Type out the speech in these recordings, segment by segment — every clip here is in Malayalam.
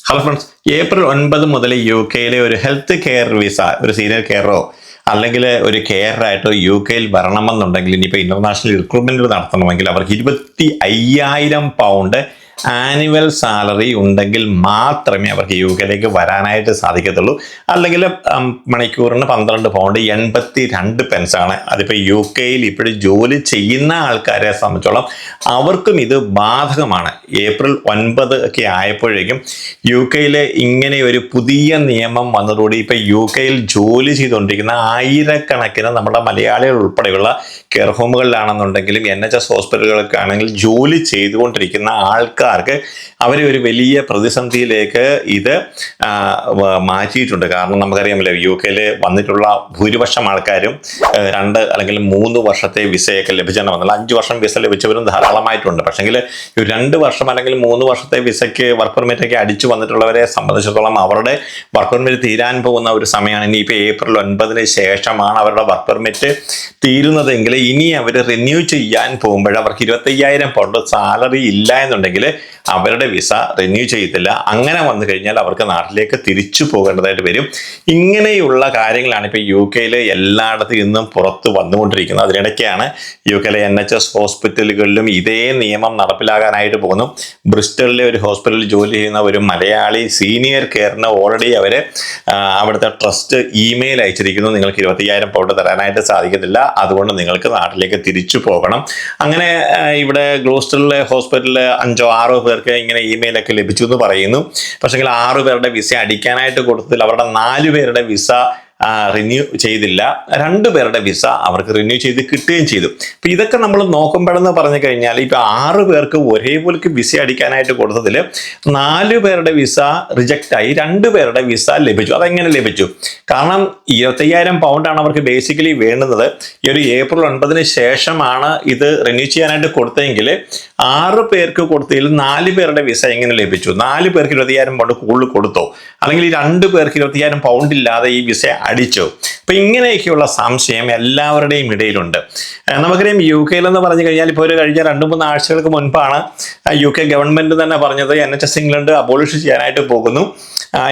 ഹലോ ഫ്രണ്ട്സ്, ഏപ്രിൽ 9 മുതൽ യു കെയിലെ ഒരു ഹെൽത്ത് കെയർ വിസ, ഒരു സീനിയർ കെയറോ അല്ലെങ്കിൽ ഒരു കെയറായിട്ടോ യു കെയിൽ വരണമെന്നുണ്ടെങ്കിൽ ഇനിയിപ്പോൾ ഇന്റർനാഷണൽ റിക്രൂട്ട്മെന്റ് നടത്തണമെങ്കിൽ അവർക്ക് 25,000 ആനുവൽ സാലറി ഉണ്ടെങ്കിൽ മാത്രമേ അവർക്ക് യു കെയിലേക്ക് വരാനായിട്ട് സാധിക്കത്തുള്ളൂ. അല്ലെങ്കിൽ മണിക്കൂറിന് 12 പൗണ്ട് 82 പെൻസാണ്. അതിപ്പോൾ യു കെയിൽ ഇപ്പോഴും ജോലി ചെയ്യുന്ന ആൾക്കാരെ സംബന്ധിച്ചോളം അവർക്കും ഇത് ബാധകമാണ്. ഏപ്രിൽ 9 ഒക്കെ ആയപ്പോഴേക്കും യു കെയിലെ ഇങ്ങനെ ഒരു പുതിയ നിയമം വന്നതോടെ ഇപ്പം യു കെയിൽ ജോലി ചെയ്തുകൊണ്ടിരിക്കുന്ന ആയിരക്കണക്കിന് നമ്മുടെ മലയാളികൾ ഉൾപ്പെടെയുള്ള കെയർ ഹോമുകളിലാണെന്നുണ്ടെങ്കിലും NHS ഹോസ്പിറ്റലുകൾക്ക് ആണെങ്കിൽ ജോലി ചെയ്തുകൊണ്ടിരിക്കുന്ന ആൾക്കാർക്ക് അവരെ ഒരു വലിയ പ്രതിസന്ധിയിലേക്ക് ഇത് മാറ്റിയിട്ടുണ്ട്. കാരണം നമുക്കറിയാമല്ലോ, യു കെയിൽ വന്നിട്ടുള്ള ഭൂരിപക്ഷം ആൾക്കാരും 2 അല്ലെങ്കിൽ 3 വർഷത്തെ വിസയൊക്കെ ലഭിച്ചാണ് വന്നത്. 5 വർഷം വിസ ലഭിച്ചവരും ധാരാളമായിട്ടുണ്ട്. പക്ഷെങ്കിൽ 2 വർഷം അല്ലെങ്കിൽ 3 വർഷത്തെ വിസയ്ക്ക് വർക്ക് പെർമിറ്റൊക്കെ അടിച്ചു വന്നിട്ടുള്ളവരെ സംബന്ധിച്ചിടത്തോളം അവരുടെ വർക്ക് പെർമിറ്റ് തീരാൻ പോകുന്ന ഒരു സമയമാണ്. ഇനിയിപ്പോൾ ഏപ്രിൽ 9 ശേഷമാണ് അവരുടെ വർക്ക് പെർമിറ്റ് തീരുന്നതെങ്കിൽ ഇനി അവർ റിന്യൂ ചെയ്യാൻ പോകുമ്പോൾ അവർക്ക് 25,000 പൗണ്ട് സാലറി ഇല്ല എന്നുണ്ടെങ്കിൽ അവരുടെ വിസ റിന്യൂ ചെയ്യത്തില്ല. അങ്ങനെ വന്നു കഴിഞ്ഞാൽ അവർക്ക് നാട്ടിലേക്ക് തിരിച്ചു പോകേണ്ടതായിട്ട് വരും. ഇങ്ങനെയുള്ള കാര്യങ്ങളാണ് ഇപ്പോൾ യു കെയിൽ എല്ലായിടത്തും ഇന്നും പുറത്ത് വന്നുകൊണ്ടിരിക്കുന്നത്. അതിനിടയ്ക്കാണ് യു കെയിലെ NHS ഹോസ്പിറ്റലുകളിലും ഇതേ നിയമം നടപ്പിലാകാനായിട്ട് പോകുന്നു. ബ്രിസ്റ്റലിലെ ഒരു ഹോസ്പിറ്റലിൽ ജോലി ചെയ്യുന്ന ഒരു മലയാളി സീനിയർ കെയറിന് ഓൾറെഡി അവിടുത്തെ ട്രസ്റ്റ് ഇമെയിൽ അയച്ചിരിക്കുന്നു, നിങ്ങൾക്ക് 25,000 പൗണ്ട് തരാനായിട്ട് സാധിക്കത്തില്ല, അതുകൊണ്ട് നിങ്ങൾക്ക് നാട്ടിലേക്ക് തിരിച്ചു പോകണം. അങ്ങനെ ഇവിടെ ഗ്ലോസ്റ്ററിലെ ഹോസ്പിറ്റലിൽ 5-6 പേർക്ക് ഇങ്ങനെ ഇമെയിലൊക്കെ ലഭിച്ചു എന്ന് പറയുന്നു. പക്ഷെങ്കിൽ 6 പേരുടെ വിസ അടിക്കാനായിട്ട് കൊടുത്തതിൽ അവരുടെ 4 പേരുടെ വിസ റിന്യൂ ചെയ്തില്ല. 2 പേരുടെ വിസ അവർക്ക് റിന്യൂ ചെയ്ത് കിട്ടുകയും ചെയ്തു. അപ്പൊ ഇതൊക്കെ നമ്മൾ നോക്കുമ്പോഴെന്ന് പറഞ്ഞു കഴിഞ്ഞാൽ ഇപ്പൊ 6 പേർക്ക് ഒരേപോലെ വിസ അടിക്കാനായിട്ട് കൊടുത്തതിൽ 4 പേരുടെ വിസ റിജക്റ്റായി, 2 പേരുടെ വിസ ലഭിച്ചു. അതെങ്ങനെ ലഭിച്ചു? കാരണം 25,000 പൗണ്ടാണ് അവർക്ക് ബേസിക്കലി വേണ്ടുന്നത്. ഈ ഒരു ഏപ്രിൽ 9 ശേഷമാണ് ഇത് റിന്യൂ ചെയ്യാനായിട്ട് കൊടുത്തതെങ്കിൽ 6 പേർക്ക് കൊടുത്തതിൽ 4 പേരുടെ വിസ എങ്ങനെ ലഭിച്ചു? 4 പേർക്ക് 20,000 പൗണ്ട് കൂടുതൽ കൊടുത്തോ, അല്ലെങ്കിൽ 2 പേർക്ക് 20,000 പൗണ്ട് ഇല്ലാതെ ഈ വിസ അടിച്ചു? അപ്പൊ ഇങ്ങനെയൊക്കെയുള്ള സംശയം എല്ലാവരുടെയും ഇടയിലുണ്ട്. നമുക്കറിയാം, യു കെയിൽ എന്ന് പറഞ്ഞു കഴിഞ്ഞാൽ ഇപ്പോൾ കഴിഞ്ഞ 2-3 ആഴ്ചകൾക്ക് മുൻപാണ് യു കെ ഗവൺമെന്റ് തന്നെ പറഞ്ഞത് NHS ഇംഗ്ലണ്ട് അബോളിഷ് ചെയ്യാനായിട്ട് പോകുന്നു.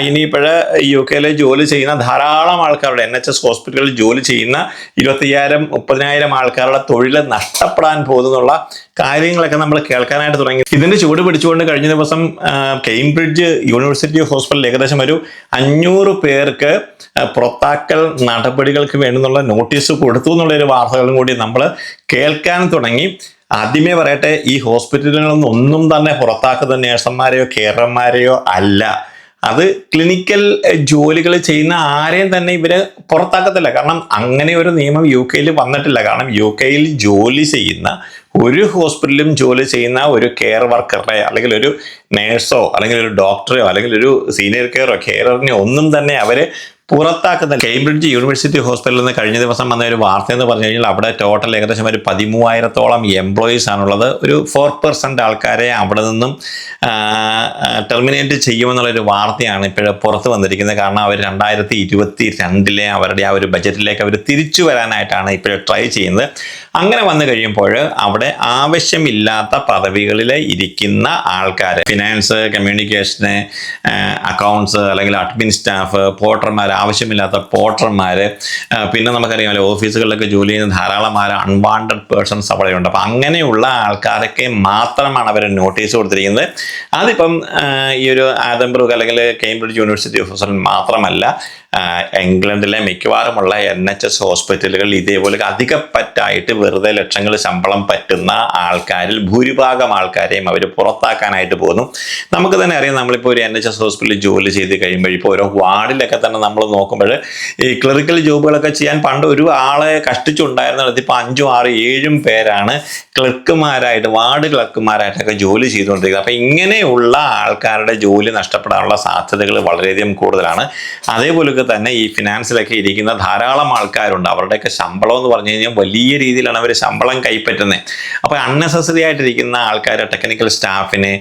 ഇനിയിപ്പോൾ യു കെയിൽ ജോലി ചെയ്യുന്ന ധാരാളം ആൾക്കാരുടെ NHS ഹോസ്പിറ്റലുകളിൽ ജോലി ചെയ്യുന്ന 25,000-30,000 ആൾക്കാരുടെ തൊഴിൽ നഷ്ടപ്പെടാൻ പോകുന്നുള്ള കാര്യങ്ങളൊക്കെ നമ്മൾ കേൾക്കാനായിട്ട് തുടങ്ങി. ഇതിന്റെ ചൂട് പിടിച്ചുകൊണ്ട് കഴിഞ്ഞ ദിവസം കേംബ്രിഡ്ജ് യൂണിവേഴ്സിറ്റി ഹോസ്പിറ്റലിൽ ഏകദേശം ഒരു 500 പേർക്ക് പുറത്താക്കൽ നടപടികൾക്ക് വേണ്ടുന്നുള്ള നോട്ടീസ് കൊടുത്തു എന്നുള്ളൊരു വാർത്തകളും കൂടി നമ്മൾ കേൾക്കാൻ തുടങ്ങി. ആദ്യമേ പറയട്ടെ, ഈ ഹോസ്പിറ്റലുകളിൽ ഒന്നും തന്നെ പുറത്താക്കുന്ന നേഴ്സുമാരെയോ കെയർമാരെയോ അല്ല. അത് ക്ലിനിക്കൽ ജോലികൾ ചെയ്യുന്ന ആരെയും തന്നെ ഇവര് പുറത്താക്കത്തില്ല. കാരണം അങ്ങനെ ഒരു നിയമം യു കെയിൽ വന്നിട്ടില്ല. കാരണം യു കെയിൽ ജോലി ചെയ്യുന്ന ഒരു ഹോസ്പിറ്റലിലും ജോലി ചെയ്യുന്ന ഒരു കെയർ വർക്കറെ അല്ലെങ്കിൽ ഒരു നേഴ്സോ അല്ലെങ്കിൽ ഒരു ഡോക്ടറെയോ അല്ലെങ്കിൽ ഒരു സീനിയർ കെയറിനെ ഒന്നും തന്നെ അവര് പുറത്താക്കുന്ന. കേംബ്രിഡ്ജ് യൂണിവേഴ്സിറ്റി ഹോസ്പിറ്റലിൽ നിന്ന് കഴിഞ്ഞ ദിവസം വന്ന ഒരു വാർത്ത എന്ന് പറഞ്ഞു കഴിഞ്ഞാൽ അവിടെ ടോട്ടൽ ഏകദേശം ഒരു 13,000-ഓളം എംപ്ലോയീസ് ആണുള്ളത്. ഒരു 4% ആൾക്കാരെ അവിടെ നിന്നും ടെർമിനേറ്റ് ചെയ്യുമെന്നുള്ളൊരു വാർത്തയാണ് ഇപ്പോഴും പുറത്ത് വന്നിരിക്കുന്നത്. കാരണം അവർ 2022 അവരുടെ ആ ഒരു ബജറ്റിലേക്ക് അവർ തിരിച്ചു വരാനായിട്ടാണ് ഇപ്പോഴും ട്രൈ ചെയ്യുന്നത്. അങ്ങനെ വന്നു കഴിയുമ്പോൾ അവിടെ ആവശ്യമില്ലാത്ത പദവികളിൽ ഇരിക്കുന്ന ആൾക്കാർ, ഫിനാൻസ്, കമ്മ്യൂണിക്കേഷന്, അക്കൗണ്ട്സ് അല്ലെങ്കിൽ അഡ്മിൻ സ്റ്റാഫ്, പോർട്ടർമാർ, ആവശ്യമില്ലാത്ത പോർട്ടർമാർ, പിന്നെ നമുക്കറിയാമല്ലോ ഓഫീസുകളിലൊക്കെ ജോലി ചെയ്യുന്ന ധാരാളം അൺവാണ്ടഡ് പേഴ്സൺസ് അവിടെയുണ്ട്. അപ്പം അങ്ങനെയുള്ള ആൾക്കാരൊക്കെ മാത്രമാണ് അവർ നോട്ടീസ് കൊടുത്തിരിക്കുന്നത്. അതിപ്പം ഈ ഒരു ആദംബ്രൂക്ക് അല്ലെങ്കിൽ കേംബ്രിഡ്ജ് യൂണിവേഴ്സിറ്റി ഹോസ്പിറ്റൽ മാത്രമല്ല, ഇംഗ്ലണ്ടിലെ മിക്കവാറുമുള്ള NHS ഹോസ്പിറ്റലുകൾ ഇതേപോലെ അധികപ്പറ്റായിട്ട് വെറുതെ ലക്ഷങ്ങൾ ശമ്പളം പറ്റുന്ന ആൾക്കാരിൽ ഭൂരിഭാഗം ആൾക്കാരെയും അവർ പുറത്താക്കാനായിട്ട് പോകുന്നു. നമുക്ക് തന്നെ അറിയാം, നമ്മളിപ്പോൾ ഒരു NHS ഹോസ്പിറ്റലിൽ ജോലി ചെയ്ത് കഴിയുമ്പോൾ ഇപ്പോൾ ഓരോ വാർഡിലൊക്കെ തന്നെ നമ്മൾ നോക്കുമ്പോൾ ഈ ക്ലറിക്കൽ ജോബുകളൊക്കെ ചെയ്യാൻ പണ്ട് ഒരു ആളെ കഷ്ടിച്ചുണ്ടായിരുന്നത് ഇപ്പോൾ 5, 6, 7 പേരാണ് ക്ലർക്കുമാരായിട്ട്, വാർഡ് ക്ലർക്കുമാരായിട്ടൊക്കെ ജോലി ചെയ്തുകൊണ്ടിരിക്കുന്നത്. അപ്പം ഇങ്ങനെയുള്ള ആൾക്കാരുടെ ജോലി നഷ്ടപ്പെടാനുള്ള സാധ്യതകൾ വളരെയധികം കൂടുതലാണ്. അതേപോലെ തന്നെ ഈ ഫിനാൻസിലൊക്കെ ഇരിക്കുന്ന ധാരാളം ആൾക്കാരുണ്ട്. അവരുടെയൊക്കെ ശമ്പളം എന്ന് പറഞ്ഞു കഴിഞ്ഞാൽ വലിയ രീതിയിലാണ് അവർ ശമ്പളം കൈപ്പറ്റുന്നത്. അപ്പോൾ അൺനെസസറി ആയിട്ടിരിക്കുന്ന ആൾക്കാർ, ടെക്നിക്കൽ സ്റ്റാഫിന്,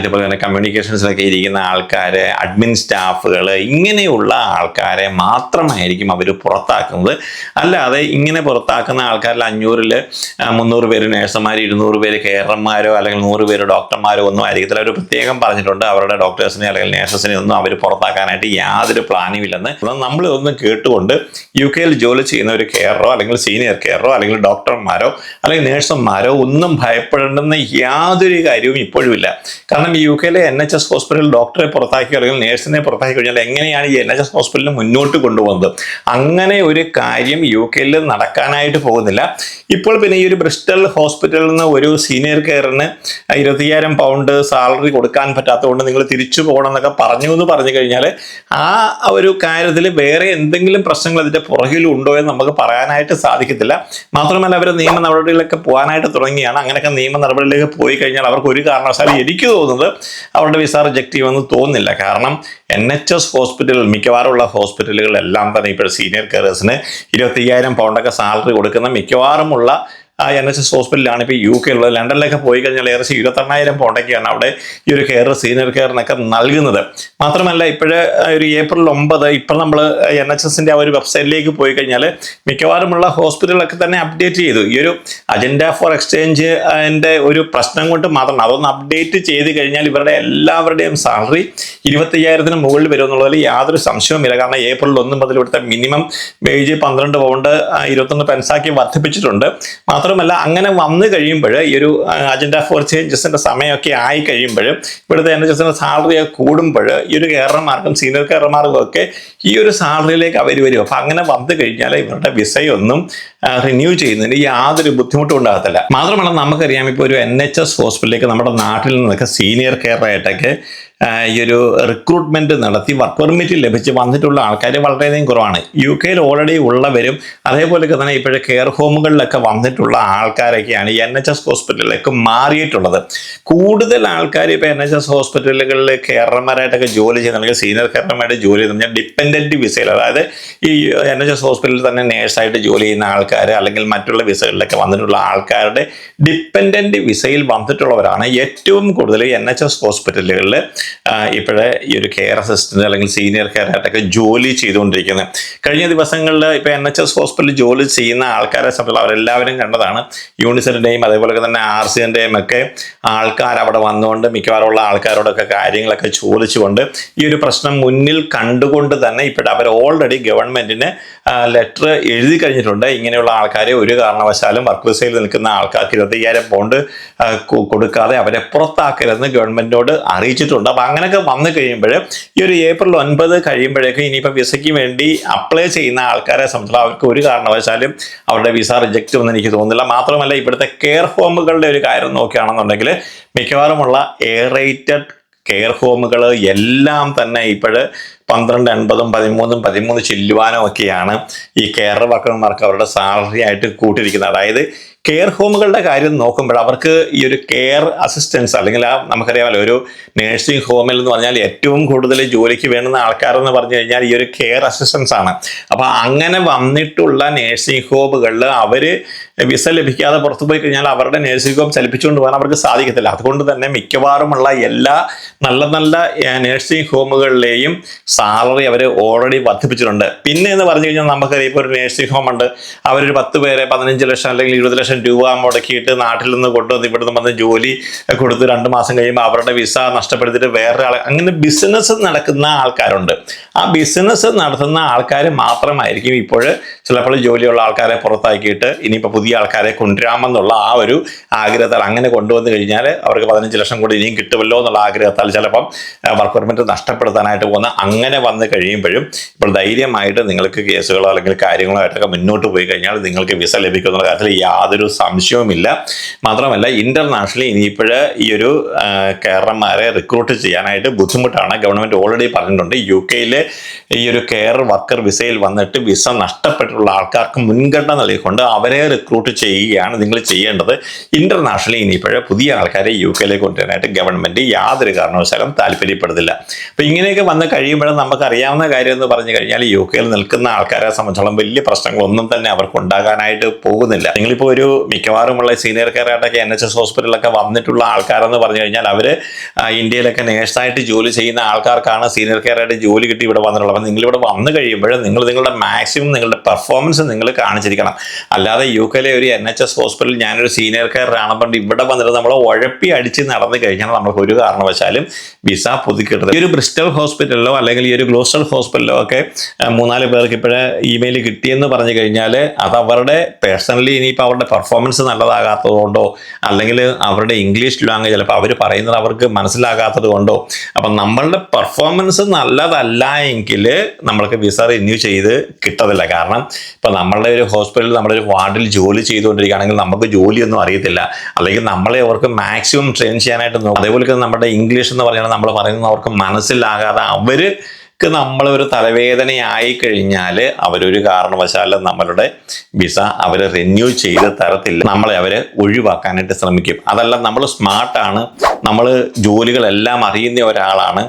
ഇതുപോലെ തന്നെ കമ്മ്യൂണിക്കേഷൻസിലൊക്കെ ഇരിക്കുന്ന ആൾക്കാർ, അഡ്മിൻ സ്റ്റാഫുകൾ, ഇങ്ങനെയുള്ള ആൾക്കാരെ മാത്രമായിരിക്കും അവർ പുറത്താക്കുന്നത്. അല്ലാതെ ഇങ്ങനെ പുറത്താക്കുന്ന ആൾക്കാരിൽ 500-ൽ 300 പേര് നേഴ്സുമാർ, 200 പേര് കെയർമാരോ അല്ലെങ്കിൽ 100 പേര് ഡോക്ടർമാരോ ഒന്നും ആയിരിക്കത്തില്ല. അവർ പ്രത്യേകം പറഞ്ഞിട്ടുണ്ട് അവരുടെ ഡോക്ടേഴ്സിനെ അല്ലെങ്കിൽ നേഴ്സസിനെ ഒന്നും അവർ പുറത്താക്കാനായിട്ട് യാതൊരു പ്ലാനും ഇല്ലെന്ന്. നമ്മൾ ഇതൊന്നും കേട്ടുകൊണ്ട് UK-ൽ ജോലി ചെയ്യുന്ന ഒരു കെയറോ അല്ലെങ്കിൽ സീനിയർ കെയറോ അല്ലെങ്കിൽ ഡോക്ടർമാരോ അല്ലെങ്കിൽ നേഴ്സുമാരോ ഒന്നും ഭയപ്പെടേണ്ടുന്ന യാതൊരു കാര്യവും ഇപ്പോഴും ഇല്ല. കാരണം UK-ലെ NHS ഹോസ്പിറ്റലിൽ ഡോക്ടറെ പുറത്താക്കി അല്ലെങ്കിൽ നേഴ്സിനെ പുറത്താക്കി കഴിഞ്ഞാൽ എങ്ങനെയാണ് ഈ NHS ഹോസ്പിറ്റലിൽ മുന്നോട്ട് കൊണ്ടുപോകുന്നത്? അങ്ങനെ ഒരു കാര്യം UK-ൽ നടക്കാനായിട്ട് പോകുന്നില്ല. ഇപ്പോൾ പിന്നെ ഈ ഒരു ബ്രിസ്റ്റൽ ഹോസ്പിറ്റലിൽ നിന്ന് ഒരു സീനിയർ കെയറിന് 25,000 പൗണ്ട് സാലറി കൊടുക്കാൻ പറ്റാത്തതുകൊണ്ട് നിങ്ങൾ തിരിച്ചു പോകണം എന്നൊക്കെ പറഞ്ഞു കഴിഞ്ഞാൽ ആ ഒരു കാര്യത്തിൽ വേറെ എന്തെങ്കിലും പ്രശ്നങ്ങൾ അതിൻ്റെ പുറകിലുണ്ടോ എന്ന് നമുക്ക് പറയാനായിട്ട് സാധിക്കത്തില്ല. മാത്രമല്ല അവർ നിയമ നടപടികളിലൊക്കെ പോകാനായിട്ട് തുടങ്ങിയാണ്. അങ്ങനെയൊക്കെ നിയമ നടപടികളിലേക്ക് പോയി കഴിഞ്ഞാൽ അവർക്ക് ഒരു കാരണവശാലും എനിക്ക് തോന്നുന്നത് അവരുടെ വിസ റിജക്റ്റ് ചെയ്യുമെന്ന് തോന്നുന്നില്ല. കാരണം NHS ഹോസ്പിറ്റലുകൾ, മിക്കവാറുമുള്ള ഹോസ്പിറ്റലുകളെല്ലാം തന്നെ ഇപ്പോൾ സീനിയർ കെയറേഴ്സിന് 25,000 പൗണ്ടൊക്കെ സാലറി കൊടുക്കുന്ന മിക്കവാറുമുള്ള NHS ഹോസ്പിറ്റലാണ് ഇപ്പോൾ UK-ലുള്ളത്. ലണ്ടനിലൊക്കെ പോയി കഴിഞ്ഞാൽ ഏകദേശം 28,000 പൗണ്ടൊക്കെയാണ് അവിടെ ഈ ഒരു കെയർ, സീനിയർ കെയറിനൊക്കെ നൽകുന്നത്. മാത്രമല്ല ഇപ്പോഴ് ഒരു April 9 ഇപ്പോൾ നമ്മൾ NHS-ൻ്റെ ആ ഒരു വെബ്സൈറ്റിലേക്ക് പോയി കഴിഞ്ഞാൽ മിക്കവാറുമുള്ള ഹോസ്പിറ്റലുകളൊക്കെ തന്നെ അപ്ഡേറ്റ് ചെയ്തു. ഈ ഒരു അജണ്ട ഫോർ എക്സ്ചേഞ്ച് അതിൻ്റെ ഒരു പ്രശ്നം കൊണ്ട് മാത്രമാണ്. അതൊന്ന് അപ്ഡേറ്റ് ചെയ്ത് കഴിഞ്ഞാൽ ഇവരുടെ എല്ലാവരുടെയും സാലറി 25,000-ന് മുകളിൽ വരും എന്നുള്ളതിൽ യാതൊരു സംശയവുമില്ല. കാരണം April 1 മുതൽ ഇവിടുത്തെ മിനിമം വേജ് 12 പൗണ്ട് 21 പെൻസാക്കി വർദ്ധിപ്പിച്ചിട്ടുണ്ട്. മാത്രമല്ല അങ്ങനെ വന്നു കഴിയുമ്പോൾ ഈ ഒരു അജണ്ട ഫോർ ചേഞ്ചസിന്റെ സമയമൊക്കെ ആയി കഴിയുമ്പോൾ ഇവിടുത്തെ NHS-ന്റെ സാലറി കൂടുമ്പോൾ ഈ ഒരു കെയർമാർക്കും സീനിയർ കെയർമാർക്കും ഒക്കെ ഈ ഒരു സാലറിയിലേക്ക് അവർ വരും. അപ്പം അങ്ങനെ വന്നു കഴിഞ്ഞാൽ ഇവരുടെ വിസയൊന്നും റിന്യൂ ചെയ്യുന്നതിന് യാതൊരു ബുദ്ധിമുട്ടും ഉണ്ടാകത്തില്ല. മാത്രമല്ല നമുക്കറിയാം ഇപ്പോൾ ഒരു NHS ഹോസ്പിറ്റലിലേക്ക് നമ്മുടെ നാട്ടിൽ നിന്നൊക്കെ സീനിയർ കെയറായിട്ടൊക്കെ ഈ ഒരു റിക്രൂട്ട്മെന്റ് നടത്തി വർക്ക് പെർമിറ്റ് ലഭിച്ച് വന്നിട്ടുള്ള ആൾക്കാർ വളരെയധികം കുറവാണ്. UK-ൽ ഓൾറെഡി ഉള്ളവരും അതേപോലെയൊക്കെ തന്നെ ഇപ്പോഴത്തെ കെയർ ഹോമുകളിലൊക്കെ വന്നിട്ടുള്ള ആൾക്കാരൊക്കെയാണ് ഈ NHS ഹോസ്പിറ്റലിലേക്ക് മാറിയിട്ടുള്ളത്. കൂടുതൽ ആൾക്കാർ ഇപ്പോൾ NHS ഹോസ്പിറ്റലുകളിൽ കെയർമാരായിട്ടൊക്കെ ജോലി ചെയ്യുന്ന അല്ലെങ്കിൽ സീനിയർ കെയർമാരായിട്ട് ജോലി ചെയ്യുന്ന ഞാൻ ഡിപ്പെൻഡൻറ്റ് വിസയിൽ, അതായത് ഈ NHS ഹോസ്പിറ്റലിൽ തന്നെ നേഴ്സായിട്ട് ജോലി ചെയ്യുന്ന ആൾക്കാർ അല്ലെങ്കിൽ മറ്റുള്ള വിസകളിലൊക്കെ വന്നിട്ടുള്ള ആൾക്കാരുടെ ഡിപ്പെൻഡൻറ്റ് വിസയിൽ വന്നിട്ടുള്ളവരാണ് ഏറ്റവും കൂടുതൽ NHS ഹോസ്പിറ്റലുകളിൽ ഇപ്പോഴേ ഈ ഒരു കെയർ അസിസ്റ്റന്റ് അല്ലെങ്കിൽ സീനിയർ കെയർ ആയിട്ടൊക്കെ ജോലി ചെയ്തുകൊണ്ടിരിക്കുന്നത്. കഴിഞ്ഞ ദിവസങ്ങളിൽ ഇപ്പോൾ NHS ഹോസ്പിറ്റലിൽ ജോലി ചെയ്യുന്ന ആൾക്കാരെ സംബന്ധിച്ച് അവരെല്ലാവരും കണ്ടതാണ് യൂണിസെഫിൻ്റെയും അതേപോലെ തന്നെ RCNൻ്റെയും ഒക്കെ ആൾക്കാർ അവിടെ വന്നുകൊണ്ട് മിക്കവാറുള്ള ആൾക്കാരോടൊക്കെ കാര്യങ്ങളൊക്കെ ചോദിച്ചുകൊണ്ട് ഈ ഒരു പ്രശ്നം മുന്നിൽ കണ്ടുകൊണ്ട് തന്നെ ഇപ്പോഴും അവർ ഓൾറെഡി ഗവൺമെൻറ്റിന് ലെറ്റർ എഴുതി കഴിഞ്ഞിട്ടുണ്ട്. ഇങ്ങനെയുള്ള ആൾക്കാരെ ഒരു കാരണവശാലും വർക്ക് വിസയിൽ നിൽക്കുന്ന ആൾക്കാർക്ക് 25,000 പൗണ്ട് കൊടുക്കാതെ അവരെ പുറത്താക്കരുതെന്ന് ഗവൺമെൻറ്റിനോട് അറിയിച്ചിട്ടുണ്ട്. അപ്പം അങ്ങനെയൊക്കെ വന്നു കഴിയുമ്പോൾ ഈ ഒരു April 9 കഴിയുമ്പോഴേക്കും ഇനിയിപ്പോൾ വിസയ്ക്ക് വേണ്ടി അപ്ലൈ ചെയ്യുന്ന ആൾക്കാരെ സംബന്ധിച്ച് അവർക്ക് ഒരു കാരണവശാലും അവരുടെ വിസ റിജക്റ്റ് ഒന്നും എനിക്ക് തോന്നുന്നില്ല. മാത്രമല്ല ഇവിടുത്തെ കെയർ ഹോമുകളുടെ ഒരു കാര്യം നോക്കുകയാണെന്നുണ്ടെങ്കിൽ മിക്കവാറുമുള്ള എയറേറ്റഡ് കെയർ ഹോമുകൾ എല്ലാം തന്നെ ഇപ്പോഴ് 12.80, 13 ചെല്ലുവാനും ഒക്കെയാണ് ഈ കെയർ വർക്കർമാർക്ക് അവരുടെ സാലറി ആയിട്ട് കൂട്ടിയിരിക്കുന്നത്. അതായത് കെയർ ഹോമുകളുടെ കാര്യം നോക്കുമ്പോൾ അവർക്ക് ഈ ഒരു കെയർ അസിസ്റ്റൻസ് അല്ലെങ്കിൽ നമുക്കറിയാമല്ലോ ഒരു നേഴ്സിംഗ് ഹോമിൽ എന്ന് പറഞ്ഞാൽ ഏറ്റവും കൂടുതൽ ജോലിക്ക് വേണ്ടുന്ന ആൾക്കാരെന്ന് പറഞ്ഞു കഴിഞ്ഞാൽ ഈ ഒരു കെയർ അസിസ്റ്റൻസ് ആണ്. അപ്പോൾ അങ്ങനെ വന്നിട്ടുള്ള നേഴ്സിംഗ് ഹോമുകളിൽ അവർ വിസ ലഭിക്കാതെ പുറത്തു പോയി കഴിഞ്ഞാൽ അവരുടെ നേഴ്സിംഗ് ഹോം ചലിപ്പിച്ചുകൊണ്ട് പോകാൻ അവർക്ക് സാധിക്കത്തില്ല. അതുകൊണ്ട് തന്നെ മിക്കവാറുമുള്ള എല്ലാ നല്ല നല്ല നേഴ്സിംഗ് ഹോമുകളിലെയും സാലറി അവർ ഓൾറെഡി വർദ്ധിപ്പിച്ചിട്ടുണ്ട്. പിന്നെ എന്ന് പറഞ്ഞു കഴിഞ്ഞാൽ നമുക്കറിയാം ഇപ്പോൾ ഒരു നേഴ്സിംഗ് ഹോം ഉണ്ട്, അവരൊരു 10 പേരെ 15 ലക്ഷം അല്ലെങ്കിൽ 20 ലക്ഷം രൂപ മുടക്കിയിട്ട് നാട്ടിൽ നിന്ന് കൊണ്ടുവന്ന് ഇവിടുന്ന് വന്ന് ജോലി കൊടുത്ത് 2 മാസം കഴിയുമ്പോൾ അവരുടെ വിസ നഷ്ടപ്പെടുത്തിയിട്ട് വേറെ ആൾ, അങ്ങനെ ബിസിനസ് നടക്കുന്ന ആൾക്കാരുണ്ട്. ആ ബിസിനസ് നടത്തുന്ന ആൾക്കാർ മാത്രമായിരിക്കും ഇപ്പോൾ ചിലപ്പോൾ ജോലിയുള്ള ആൾക്കാരെ പുറത്താക്കിയിട്ട് ഇനിയിപ്പോൾ പുതിയ ആൾക്കാരെ കൊണ്ടുവരാമെന്നുള്ള ആ ഒരു ആഗ്രഹത്താൽ അങ്ങനെ കൊണ്ടുവന്ന് കഴിഞ്ഞാൽ അവർക്ക് 15 ലക്ഷം കൂടി ഇനിയും കിട്ടുമല്ലോ എന്നുള്ള ആഗ്രഹത്താൽ ചിലപ്പം വർക്ക് പെർമിറ്റ് നഷ്ടപ്പെടുത്താനായിട്ട് പോകുന്ന അങ്ങനെ വന്ന് കഴിയുമ്പോഴും ഇപ്പോൾ ധൈര്യമായിട്ട് നിങ്ങൾക്ക് കേസുകളോ അല്ലെങ്കിൽ കാര്യങ്ങളോ ആയിട്ടൊക്കെ മുന്നോട്ട് പോയി കഴിഞ്ഞാൽ നിങ്ങൾക്ക് വിസ ലഭിക്കുന്ന കാര്യത്തിൽ യാതൊരു സംശയവുമില്ല. മാത്രമല്ല ഇന്റർനാഷണലി ഇനിയിപ്പോൾ ഈ ഒരു കെയർമാരെ റിക്രൂട്ട് ചെയ്യാനായിട്ട് ബുദ്ധിമുട്ടാണ്. ഗവൺമെൻറ് ഓൾറെഡി പറഞ്ഞിട്ടുണ്ട് UK-യിൽ ഈ ഒരു കെയർ വർക്കർ വിസയിൽ വന്നിട്ട് വിസ നഷ്ടപ്പെട്ടിട്ടുള്ള ആൾക്കാർക്ക് മുൻഗണന നൽകിക്കൊണ്ട് അവരെ റിക്രൂട്ട് റിക്രൂട്ട് ചെയ്യുകയാണ് നിങ്ങൾ ചെയ്യേണ്ടത്. ഇന്റർനാഷണലി ഇനിയിപ്പോഴേ പുതിയ ആൾക്കാരെ യു കെയിലേക്ക് കൊണ്ടുവരാനായിട്ട് ഗവൺമെന്റ് യാതൊരു കാരണവശാലും താല്പര്യപ്പെടുന്നില്ല. അപ്പൊ ഇങ്ങനെയൊക്കെ വന്ന് കഴിയുമ്പോഴും നമുക്ക് അറിയാവുന്ന കാര്യം എന്ന് പറഞ്ഞു കഴിഞ്ഞാൽ യു കെയിൽ നിൽക്കുന്ന ആൾക്കാരെ സംബന്ധിച്ചോളം വലിയ പ്രശ്നങ്ങളൊന്നും തന്നെ അവർക്ക് ഉണ്ടാകാനായിട്ട് പോകുന്നില്ല. നിങ്ങളിപ്പോൾ ഒരു മിക്കവാറുമുള്ള സീനിയർ കെയർ ആയിട്ടൊക്കെ NHS ഹോസ്പിറ്റലിലൊക്കെ വന്നിട്ടുള്ള ആൾക്കാരെന്ന് പറഞ്ഞു കഴിഞ്ഞാൽ അവര് ഇന്ത്യയിലൊക്കെ നേഴ്സായിട്ട് ജോലി ചെയ്യുന്ന ആൾക്കാർക്കാണ് സീനിയർ കെയർ ആയിട്ട് ജോലി കിട്ടി ഇവിടെ വന്നിട്ടുള്ളത്. അപ്പം നിങ്ങളിവിടെ വന്നു കഴിയുമ്പോൾ നിങ്ങൾ നിങ്ങളുടെ മാക്സിമം നിങ്ങളുടെ പെർഫോമൻസ് നിങ്ങൾ കാണിച്ചിരിക്കണം. അല്ലാതെ യു കെയിലെ ഒരു NHS ഹോസ്പിറ്റലിൽ ഞാനൊരു സീനിയർ കെയർ ആണെന്നുകൊണ്ട് ഇവിടെ വന്നിട്ട് നമ്മൾ ഉഴപ്പി അടിച്ച് നടന്നു കഴിഞ്ഞാൽ നമുക്ക് ഒരു കാരണവശാലും വിസ പുതുക്കിയിട്ടത്. ഈ ഒരു ബ്രിസ്റ്റൽ ഹോസ്പിറ്റലിലോ അല്ലെങ്കിൽ ഈ ഒരു ഗ്ലോസ്റ്റർ ഹോസ്പിറ്റലിലോ ഒക്കെ 3-4 പേർക്ക് ഇപ്പോഴേ ഇമെയിൽ കിട്ടിയെന്ന് പറഞ്ഞു കഴിഞ്ഞാൽ അത് അവരുടെ പേഴ്സണലി ഇനിയിപ്പോൾ അവരുടെ പെർഫോമൻസ് നല്ലതാകാത്തതുകൊണ്ടോ അല്ലെങ്കിൽ അവരുടെ ഇംഗ്ലീഷ് ലാംഗ്വേജ് ചിലപ്പോൾ അവർ പറയുന്നത് അവർക്ക് മനസ്സിലാകാത്തത് കൊണ്ടോ, അപ്പം നമ്മളുടെ പെർഫോമൻസ് നല്ലതല്ല എങ്കിൽ നമ്മൾക്ക് വിസ റിന്യൂ ചെയ്ത് കിട്ടത്തില്ല. കാരണം ഇപ്പം നമ്മളുടെ ഒരു ഹോസ്പിറ്റലിൽ നമ്മളൊരു വാർഡിൽ ജോലി ചെയ്തുകൊണ്ടിരിക്കുകയാണെങ്കിൽ നമുക്ക് ജോലിയൊന്നും അറിയത്തില്ല, അല്ലെങ്കിൽ നമ്മളെ അവർക്ക് മാക്സിമം ട്രെയിൻ ചെയ്യാനായിട്ട് നോക്കും. അതേപോലെ തന്നെ നമ്മുടെ ഇംഗ്ലീഷ് എന്ന് പറഞ്ഞാൽ നമ്മൾ പറയുന്നത് അവർക്ക് മനസ്സിലാകാതെ നമ്മളൊരു തലവേദനയായി കഴിഞ്ഞാൽ അവരൊരു കാരണവശാലും നമ്മളുടെ വിസ അവർ റിന്യൂ ചെയ്ത് തരത്തില്ല. നമ്മളെ അവർ ഒഴിവാക്കാനായിട്ട് ശ്രമിക്കും. അതല്ല, നമ്മൾ സ്മാർട്ടാണ്, നമ്മൾ ജോലികളെല്ലാം അറിയുന്ന ഒരാളാണ്,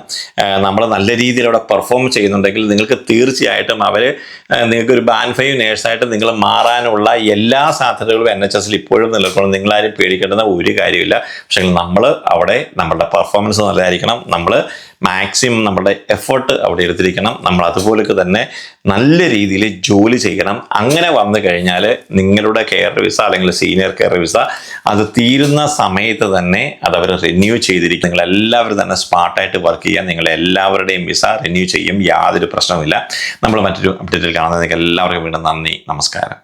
നമ്മൾ നല്ല രീതിയിൽ അവിടെ പെർഫോം ചെയ്യുന്നുണ്ടെങ്കിൽ നിങ്ങൾക്ക് തീർച്ചയായിട്ടും നിങ്ങൾക്കൊരു ബാൻഡ് 5 നേഴ്സായിട്ട് നിങ്ങൾ മാറാനുള്ള എല്ലാ സാധ്യതകളും NHSൽ ഇപ്പോഴും നിലനിൽക്കണം. നിങ്ങളാരും പേടിക്കേണ്ടുന്ന ഒരു കാര്യമില്ല. പക്ഷേ നമ്മൾ അവിടെ നമ്മളുടെ പെർഫോമൻസ് നല്ലതായിരിക്കണം, നമ്മൾ മാക്സിമം നമ്മുടെ എഫേർട്ട് അവിടെ എടുത്തിരിക്കണം, നമ്മൾ അതുപോലൊക്കെ തന്നെ നല്ല രീതിയിൽ ജോലി ചെയ്യണം. അങ്ങനെ വന്നു കഴിഞ്ഞാൽ നിങ്ങളുടെ കെയർ വിസ അല്ലെങ്കിൽ സീനിയർ കെയർ വിസ അത് തീരുന്ന സമയത്ത് തന്നെ അതവർ റിന്യൂ ചെയ്തിരിക്കും. നിങ്ങളെല്ലാവരും തന്നെ സ്മാർട്ടായിട്ട് വർക്ക് ചെയ്യാൻ നിങ്ങളെല്ലാവരുടെയും വിസ റിന്യൂ ചെയ്യും, യാതൊരു പ്രശ്നവുമില്ല. നമ്മൾ മറ്റൊരു അപ്ഡേറ്റിൽ കാണുന്നത്. എല്ലാവർക്കും വീണ്ടും നന്ദി, നമസ്കാരം.